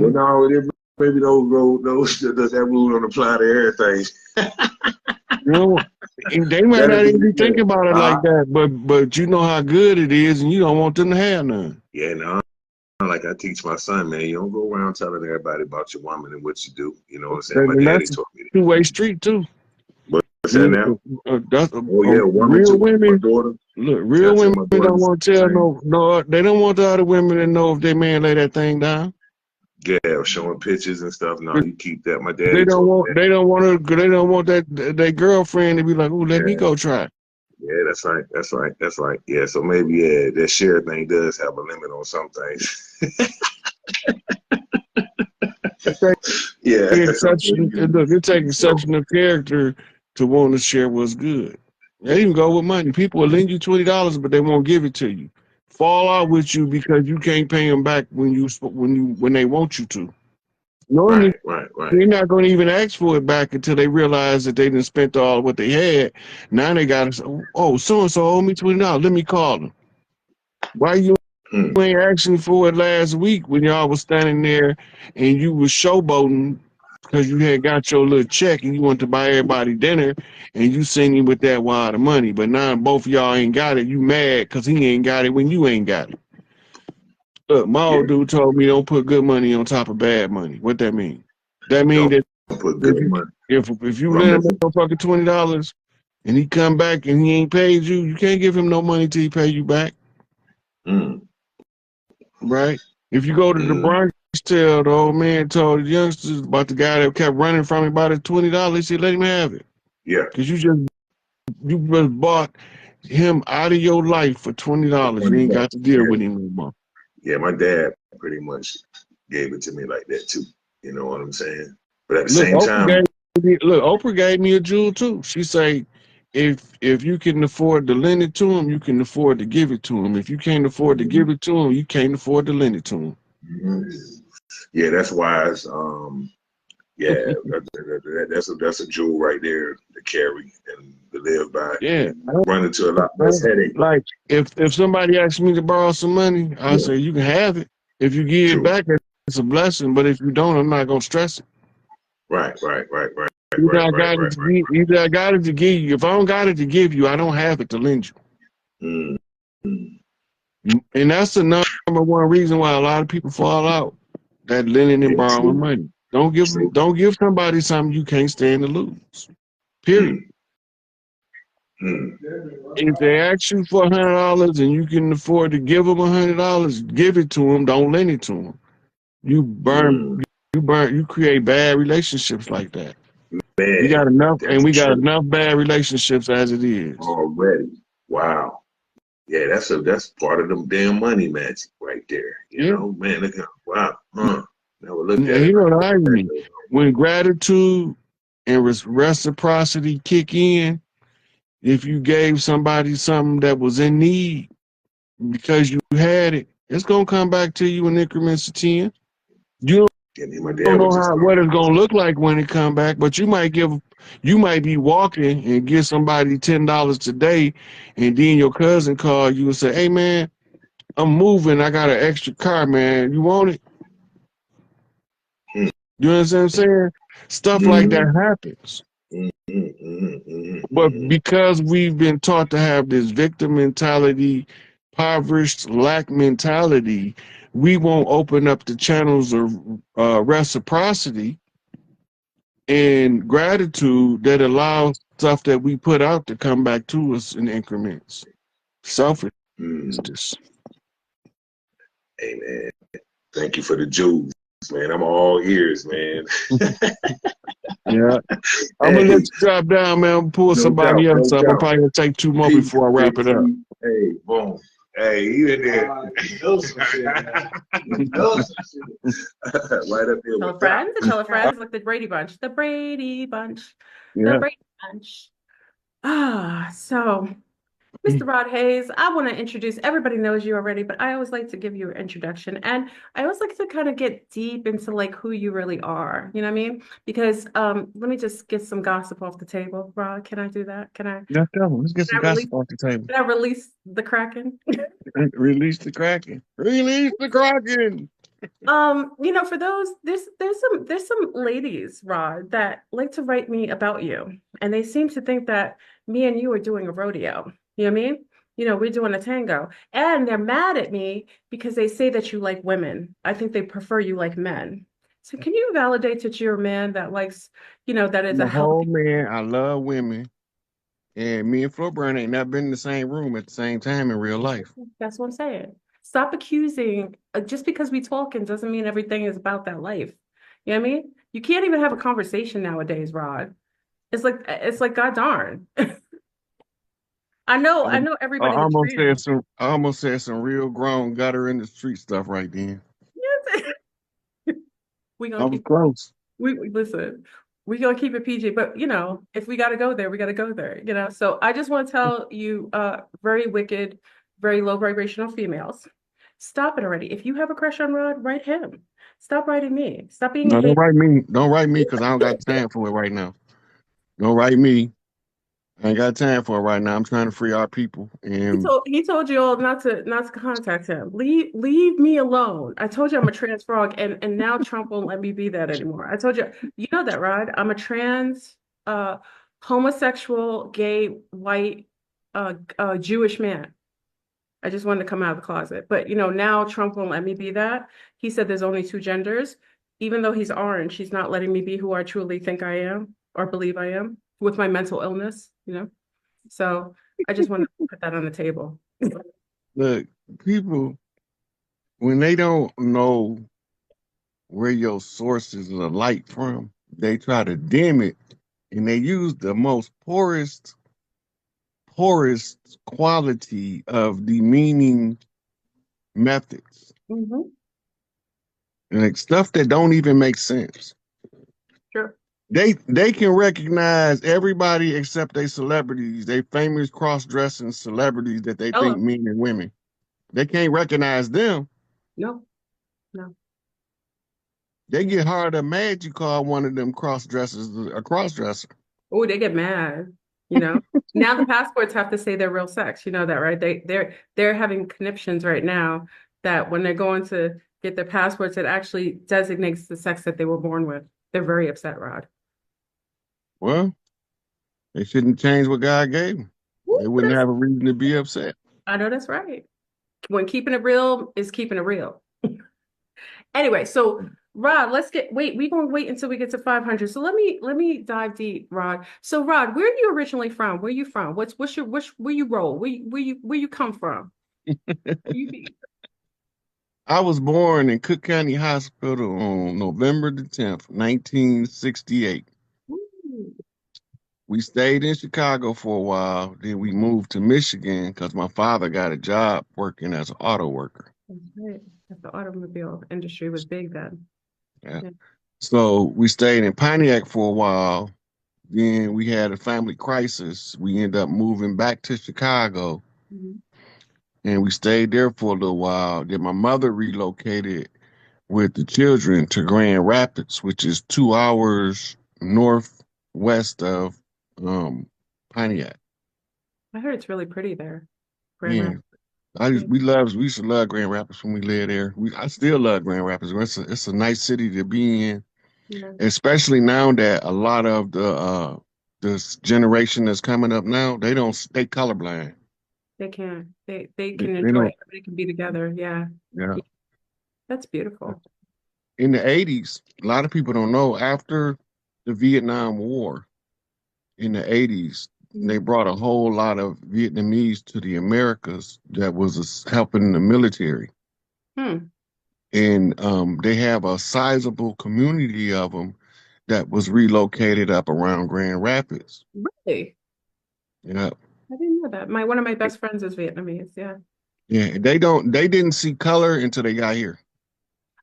honey. Well, no, maybe those that rule don't apply to everything. You know, they might not even be thinking about it like that, but you know how good it is, and you don't want them to have none. Yeah, no. Like I teach my son, man, you don't go around telling everybody about your woman and what you do. You know what I'm saying? My daddy taught me that. Two-way street too. What's that now? Woman real to women. my daughter. Look, real women don't want to tell no. They don't want the other women to know if their man lay that thing down. Yeah, showing pictures and stuff. No, you keep that. My daddy. They don't want. They don't want to. They don't want their girlfriend to be like, "Oh, let me go try." Yeah, that's right. That's right. That's right. Yeah, so maybe that share thing does have a limit on some things. Yeah. Look, it takes exceptional character to want to share what's good. They even go with money. People will lend you $20, but they won't give it to you. Fall out with you because you can't pay them back when they want you to. Normally, right. they're not going to even ask for it back until they realize that they didn't spend all what they had. Now they got to say, "Oh, so and so owed me $20. Let me call them." Why you ain't asking for it last week when y'all was standing there and you was showboating because you had got your little check and you wanted to buy everybody dinner and you seen him with that wad of money, but now both of y'all ain't got it. You mad because he ain't got it when you ain't got it. Look, my old dude told me don't put good money on top of bad money. What that mean? That mean that if you lend him motherfucking $20 and he come back and he ain't paid you, you can't give him no money till he pay you back. Right? If you go to the Bronx, tell the old man told the youngsters about the guy that kept running from him about his $20, he said, let him have it. Yeah. Because you just bought him out of your life for $20. You ain't got to deal with him anymore. Yeah, my dad pretty much gave it to me like that too. You know what I'm saying? But at the same time, Oprah gave me a jewel too. She say, if you can afford to lend it to him, you can afford to give it to him. If you can't afford to give it to him, you can't afford to lend it to him. Yeah, that's wise. Yeah, that's a jewel right there to carry and to live by. Yeah, run into a lot less headache. Like if somebody asks me to borrow some money, I say you can have it. If you give it back, it's a blessing. But if you don't, I'm not gonna stress it. Right. Either I got it to give you. If I don't got it to give you, I don't have it to lend you. And that's the number one reason why a lot of people fall out. That lending and borrowing money. Don't give somebody something you can't stand to lose. Period. If they ask you for $100 and you can afford to give them $100, give it to them. Don't lend it to them. You create bad relationships like that. Man, we got enough bad relationships as it is already. Wow. Yeah, that's part of them damn money magic right there. You know, man, look at wow. Never looked at it. You know what I mean? When gratitude and reciprocity kick in, if you gave somebody something that was in need because you had it, it's gonna come back to you in increments of 10. You don't know what it's gonna look like when it come back, but you might be walking and give somebody $10 today, and then your cousin call you and say, "Hey man, I'm moving. I got an extra car, man. You want it?" You understand what I'm saying? Stuff like that happens. But because we've been taught to have this victim mentality, impoverished, lack mentality, we won't open up the channels of reciprocity and gratitude that allows stuff that we put out to come back to us in increments. Selfishness. Hey, man. Thank you for the jewels, man. I'm all ears, man. Yeah. I'm going to let you drop down, man. Pull somebody else up. I'm probably going to take 2 more before I wrap it up. Hey, boom. Hey, you in there. Right up here. Tell a friend, like the Brady Bunch. The Brady Bunch. The Brady Bunch. So Mr. Rod Hayes, I want to introduce, everybody knows you already, but I always like to give you an introduction. And I always like to kind of get deep into like who you really are. You know what I mean? Because let me just get some gossip off the table. Rod, can I do that? Can I? Yeah, let's get some gossip off the table. Can I release the Kraken? Release the Kraken. Release the Kraken. For those, there's some ladies, Rod, that like to write me about you, and they seem to think that me and you are doing a rodeo. You know what I mean? We're doing a tango, and they're mad at me because they say that you like women. I think they prefer you like men. So can you validate that you're a man that likes, that is I'm a a whole healthy? man. I love women. And me and Flo Burn ain't never been in the same room at the same time in real life. That's what I'm saying. Stop accusing. Just because we talking doesn't mean everything is about that life. You know what I mean? You can't even have a conversation nowadays, Rod. It's like God darn. I, I know I everybody's a almost said trans. some I almost said some real grown gutter in the street stuff right then. Yes. We I gonna was keep close. listen. We gonna keep it PG, but if we gotta go there, we gotta go there. So I just want to tell you, very wicked, very low vibrational females, stop it already. If you have a crush on Rod, write him. Stop writing me. Stop being a No, don't hater. write me. Don't write me because I don't got time for it right now. Don't write me. I ain't got time for it right now. I'm trying to free our people. And He told you all not to contact him. Leave me alone. I told you I'm a trans frog, and now Trump won't let me be that anymore. I told you, you know that, right? I'm a trans, uh, homosexual, gay, white, Jewish man. I just wanted to come out of the closet, but now Trump won't let me be that. He said there's only two genders. Even though he's orange, he's not letting me be who I truly think I am or believe I am with my mental illness. So I just want to put that on the table. look, people, when they don't know where your sources of light from, they try to dim it and they use the most poorest quality of demeaning methods. Hmm. Like stuff that don't even make sense. Sure. They can recognize everybody except they celebrities, they famous cross-dressing celebrities that they think Hello. men and women. They can't recognize them. No, no. They get harder mad you call one of them cross dressers a cross dresser. Oh, they get mad, you know. Now the passports have to say their real sex. You know that, right? They're having conniptions right now that when they're going to get their passports, it actually designates the sex that they were born with. They're very upset, Rod. Well, they shouldn't change what God gave them. Ooh, They wouldn't that's, have a reason to be upset. I know that's right. When keeping it real is keeping it real. Anyway, so Rod, we're gonna wait until we get to 500. So let me dive deep, Rod. So Rod, where are you originally from? Where are you from? Where you roll? Where you come from? Where you be? I was born in Cook County Hospital on November the 10th, 1968. Ooh, We stayed in Chicago for a while. Then we moved to Michigan because my father got a job working as an auto worker. that's right. The automobile industry was big then. Yeah. Yeah. So we stayed in Pontiac for a while. Then we had a family crisis. We ended up moving back to Chicago Mhm. and we stayed there for a little while. Then my mother relocated with the children to Grand Rapids, which is 2 hours northwest of Pontiac. I heard it's really pretty there, Grand Yeah, Rapids. Yeah. we used to love Grand Rapids when we lived there. I still love Grand Rapids. It's a nice city to be in, Yeah. especially now that a lot of the this generation that's coming up now, they colorblind. They can. They They, can they enjoy don't. it. Everybody can be together. Yeah. Yeah. Yeah. That's beautiful. In the 80s, a lot of people don't know after the Vietnam War in the 80s, they Mhm. brought a whole lot of Vietnamese to the Americas that was helping the military. Hmm. And they have a sizable community of them that was relocated up around Grand Rapids. Really? Yeah. I didn't know that. One of my best friends is Vietnamese. Yeah. Yeah. They didn't see color until they got here.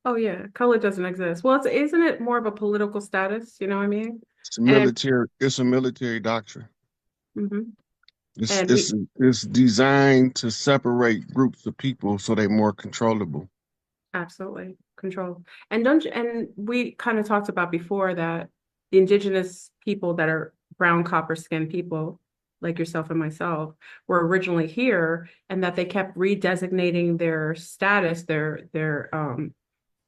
Oh yeah, color doesn't exist. Well, isn't it more of a political status? You know what I mean? And It's a military doctrine. mhm. It's, And it's, it's designed to separate groups of people so they're more controllable. absolutely control. And don't you, and we kind of talked about before that the indigenous people that are brown copper skinned people like yourself and myself were originally here, and that they kept redesignating their status, their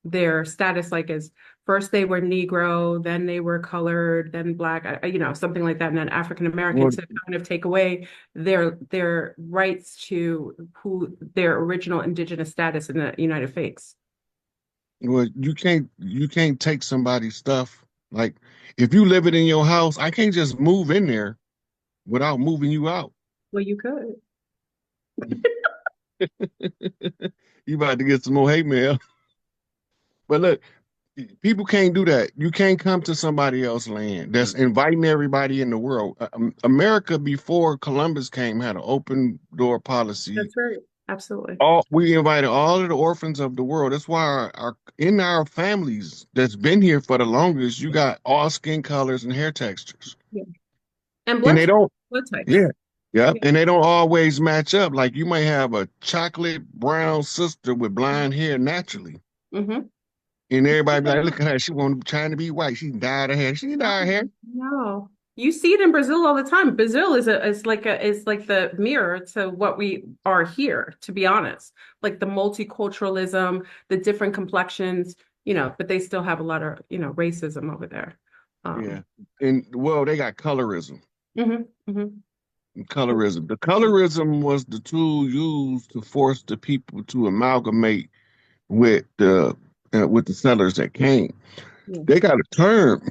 their status, like as first they were Negro, then they were colored, then Black, you know, something like that, and then African American, Well, to kind of take away their rights to who their original indigenous status in the United States. well, you can't take somebody's stuff. Like if you live it in your house, I can't just move in there without moving you out. Well, you could. You about to get some more hate mail. But look, people can't do that. You can't come to somebody else's land that's inviting everybody in the world. America before Columbus came had an open door policy. That's right. Absolutely. We invited all of the orphans of the world. That's why our in our families that's been here for the longest, you got all skin colors and hair textures. Yeah. And And they don't, blood types. yeah. Yeah. Yeah. And they don't always match up. Like you might have a chocolate brown sister with blonde hair naturally. Mm-hmm. And everybody be like, look at her. She want trying to be white. She dyed her hair. She dyed her hair. No. You see it in Brazil all the time. Brazil is like the mirror to what we are here, to be honest. Like the multiculturalism, the different complexions, you know, but they still have a lot of, you know, racism over there. Yeah. And well, they got colorism. Mhm, mhm. Colorism. The colorism was the tool used to force the people to amalgamate with the settlers that came. Yeah. They got a term.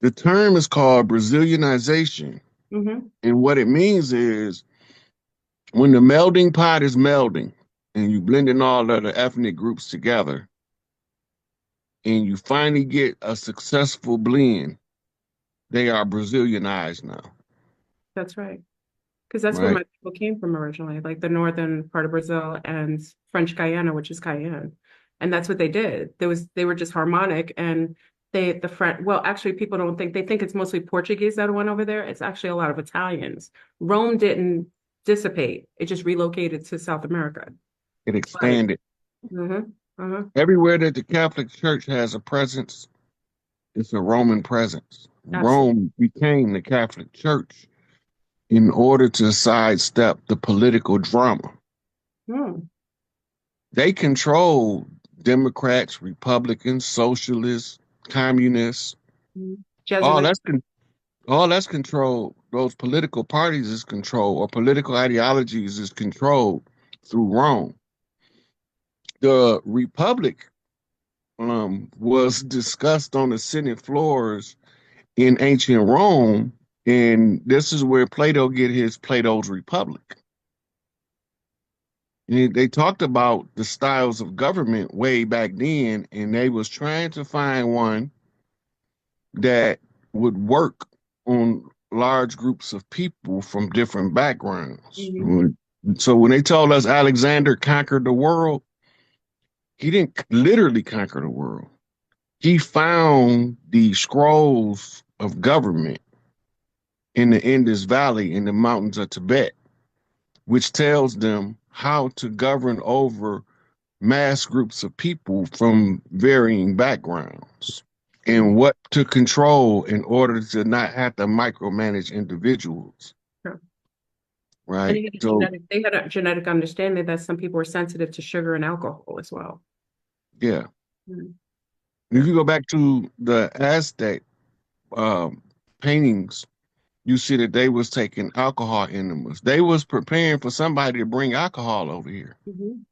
The term is called Brazilianization. Mhm. And what it means is when the melding pot is melding and you blending all of the ethnic groups together and you finally get a successful blend, they are Brazilianized now. That's right. Because that's where Right? my people came from originally, like the northern part of Brazil and French Guiana, which is Cayenne. And that's what they did. They were just harmonic, and the French, well, actually people don't think, they think it's mostly Portuguese that went over there. It's actually a lot of Italians. Rome didn't dissipate. It just relocated to South America. It But expanded. uh-huh. Everywhere that the Catholic Church has a presence, it's a Roman presence. Absolutely. Rome became the Catholic Church in order to sidestep the political drama. Hmm. They control Democrats, Republicans, socialists, communists. All Jesuits. that's all that's controlled. Those political parties is controlled, or political ideologies is controlled through Rome. The Republic was discussed on the Senate floors in ancient Rome, and this is where Plato get his Plato's Republic. And they talked about the styles of government way back then, and they was trying to find one that would work on large groups of people from different backgrounds. Mhm. So when they told us Alexander conquered the world, he didn't literally conquer the world. He found the scrolls of government in the Indus Valley in the mountains of Tibet, which tells them how to govern over mass groups of people from varying backgrounds and what to control in order to not have to micromanage individuals. Sure. And Right. So, they had a genetic understanding that some people were sensitive to sugar and alcohol as well. yeah. Mhm. If you go back to the Aztec um, paintings, you see that they was taking alcohol enemas. They was preparing for somebody to bring alcohol over here Mhm.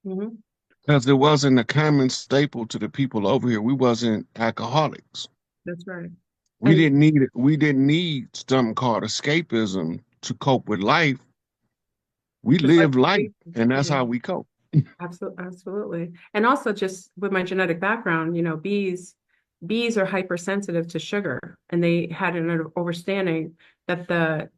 Mhm. because it wasn't a common staple to the people over here. We wasn't alcoholics. That's right. We And didn't need it. We didn't need something called escapism to cope with life. We just like live life, and that's yeah, how we cope. absolutely. And also just with my genetic background, you know, bees are hypersensitive to sugar, and they had an understanding that the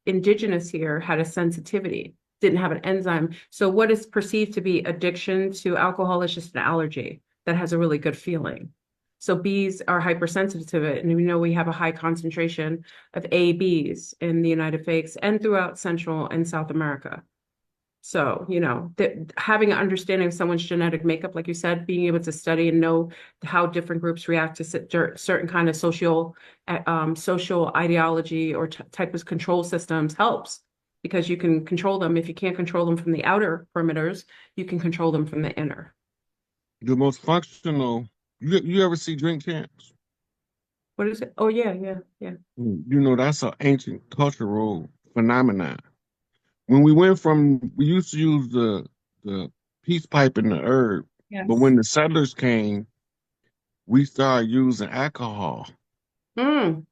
indigenous here had a sensitivity, didn't have an enzyme. So what is perceived to be addiction to alcohol is just an allergy that has a really good feeling. So bees are hypersensitive to it. And we know we have a high concentration of A bees in the United States and throughout Central and South America. So, you know, having an understanding of someone's genetic makeup, like you said, being able to study and know how different groups react to certain kind of social ideology or type of control systems helps, because you can control them. If you can't control them from the outer perimeters, you can control them from the inner. The most functional. You ever see Drink Champs? What is it? Oh yeah, yeah, yeah. You know that's an ancient cultural phenomenon. When we went from, we used to use the peace pipe and the herb, but Yes. when the settlers came, we started using alcohol Mm.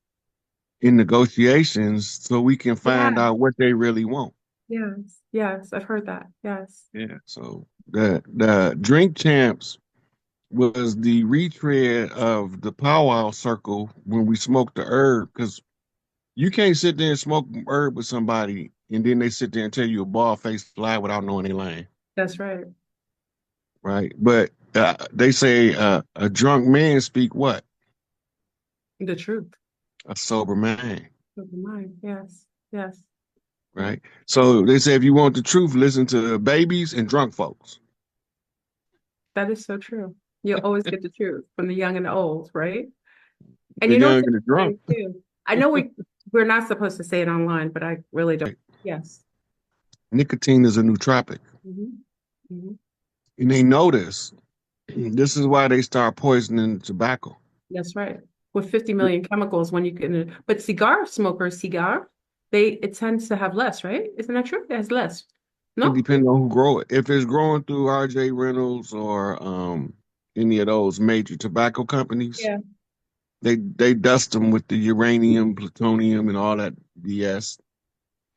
in negotiations so we can Yeah. find out what they really want. Yes. Yes. I've heard that. Yes. Yeah. So the Drink Champs was the retread of the powwow circle when we smoked the herb, because you can't sit there and smoke herb with somebody and then they sit there and tell you a bald faced lie without knowing they lying, That's right. right? But they say a drunk man speak what? The truth. A sober man, Never mind. Yes. Yes. right? So they say if you want the truth, listen to babies and drunk folks. That is so true. You'll always get the truth from the young and the old, right? And The you know what's young and the drunk. interesting too? I know we're not supposed to say it online, but I really don't. Yes. Nicotine is a nootropic. Hmm. Hmm. And they know this. This is why they start poisoning tobacco. That's right. With 50 million chemicals when you can, but it tends to have less, right? Isn't that true? It has less. It No? depends on who grow it. If it's growing through RJ Reynolds or any of those major tobacco companies, Yeah. they dust them with the uranium, plutonium, and all that BS.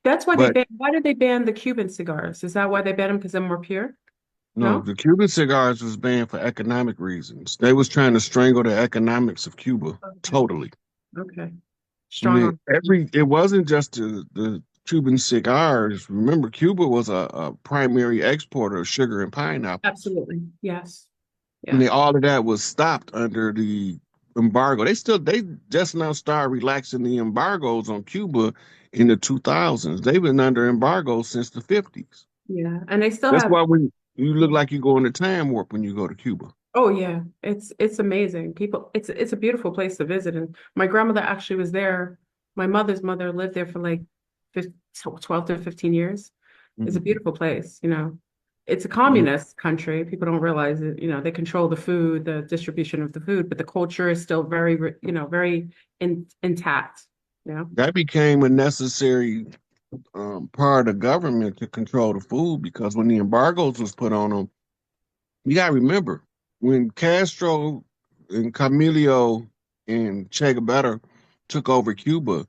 That's why But why did they ban the Cuban cigars? Is that why they banned them? Because they're more pure? no, No? the Cuban cigars was banned for economic reasons. They was trying to strangle the economics of Cuba Okay. totally. Okay. And Strong arm. it wasn't just the Cuban cigars. Remember, Cuba was a primary exporter of sugar and pineapples. Absolutely. Yes. And Yeah. all of that was stopped under the embargo. They just now started relaxing the embargoes on Cuba in the 2000s. They've been under embargo since the 50s. Yeah. And they still That's have. why when you look like you go in a time warp when you go to Cuba. Oh yeah, it's amazing. People, it's a beautiful place to visit. And my grandmother actually was there. My mother's mother lived there for like 15, 12 to 15 years. It's a Mhm. beautiful place, you know. It's a Yeah. communist country. People don't realize it, you know, they control the food, the distribution of the food, but the culture is still very, you know, very intact, you know. That became a necessary part of government to control the food because when the embargoes was put on them, you got to remember when Castro and Camilo and Che Guevara took over Cuba,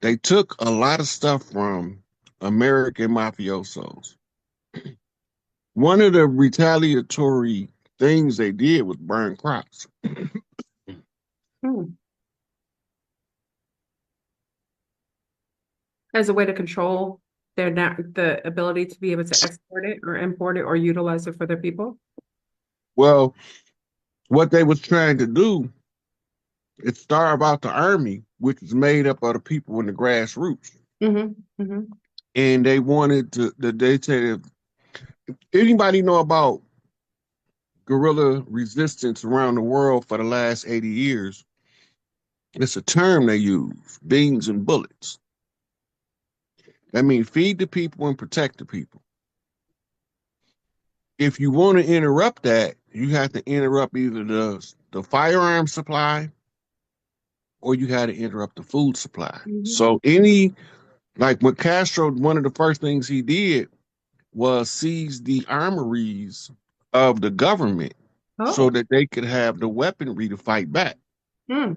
they took a lot of stuff from American mafiosos. One of the retaliatory things they did was burn crops. Hmm. As a way to control the ability to be able to export it or import it or utilize it for their people. Well, what they was trying to do is starve out the army, which is made up of the people in the grassroots. Hmm. Hmm. And they wanted to, they said, anybody know about guerrilla resistance around the world for the last 80 years? It's a term they use, beans and bullets. That means feed the people and protect the people. If you want to interrupt that, you have to interrupt either the firearm supply or you had to interrupt the food supply. Hmm. So like with Castro, one of the first things he did was seize the armories of the government so Oh. that they could have the weaponry to fight back. Hmm.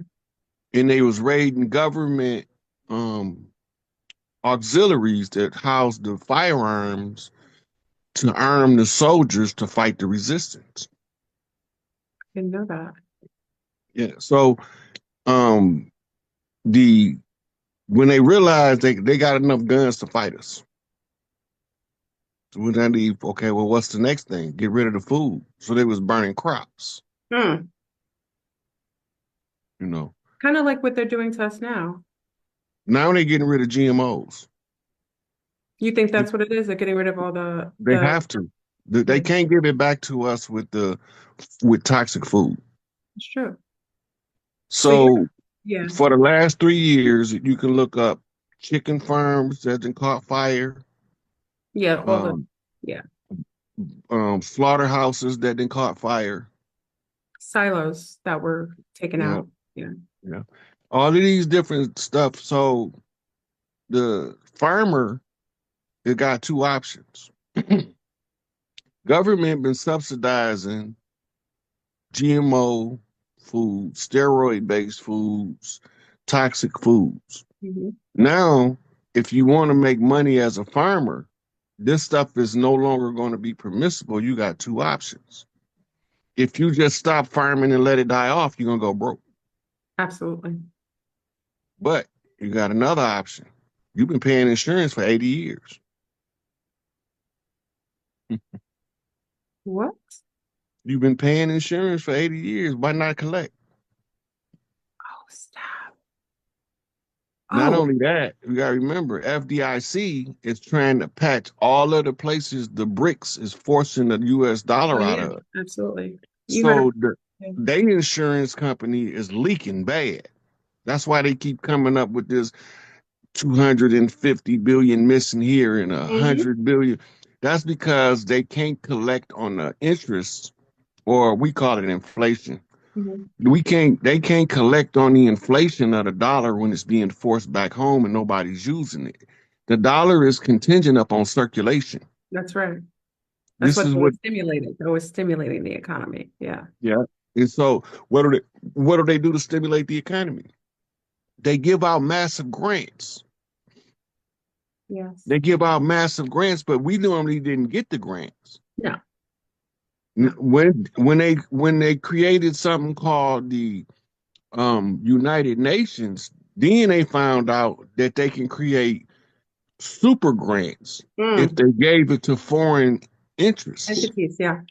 And they was raiding government um, auxiliaries that housed the firearms to arm the soldiers to fight the resistance. Didn't know that. Yeah. So um, the when they realized they got enough guns to fight us, so when they leave, okay, well, what's the next thing? Get rid of the food. So they was burning crops. Hmm. You know, Kind of like what they're doing to us now. now they're getting rid of GMOs. You think that's what it is? They're getting rid of all They have to. They yeah, can't give it back to us with toxic food. it's true. So you're So yeah, for the last 3 years, you can look up chicken farms that done caught fire, yeah, all the um, yeah. slaughterhouses that done caught fire. silos that were taken out. Yeah. Yeah. All of these different stuff. So the farmer, it got two options. Government been subsidizing GMO foods, steroid-based foods, toxic foods. Mm-hmm. Now, if you want to make money as a farmer, this stuff is no longer going to be permissible. You got two options. If you just stop farming and let it die off, you're going to go broke. Absolutely. But you got another option. You've been paying insurance for 80 years. What? You've been paying insurance for 80 years. Why not collect? Oh, stop. Not Oh, only that, you got to remember, FDIC is trying to patch all of the places the BRICS is forcing the US dollar out yeah, of. absolutely. You heard So of their insurance company is leaking bad. That's why they keep coming up with this 250 billion missing here and 100 billion. That's because they can't collect on the interest, or we call it inflation. They can't collect on the inflation of the dollar when it's being forced back home and nobody's using it. The dollar is contingent upon circulation. That's right. That's This what is they what, stimulated. It was stimulating the economy. Yeah. yeah. And so what do they do to stimulate the economy? They give out massive grants. Yes. They give out massive grants, but we normally didn't get the grants. No. When they created something called the United Nations, then they found out that they can create super grants if they gave it to foreign interests. Entities, yeah.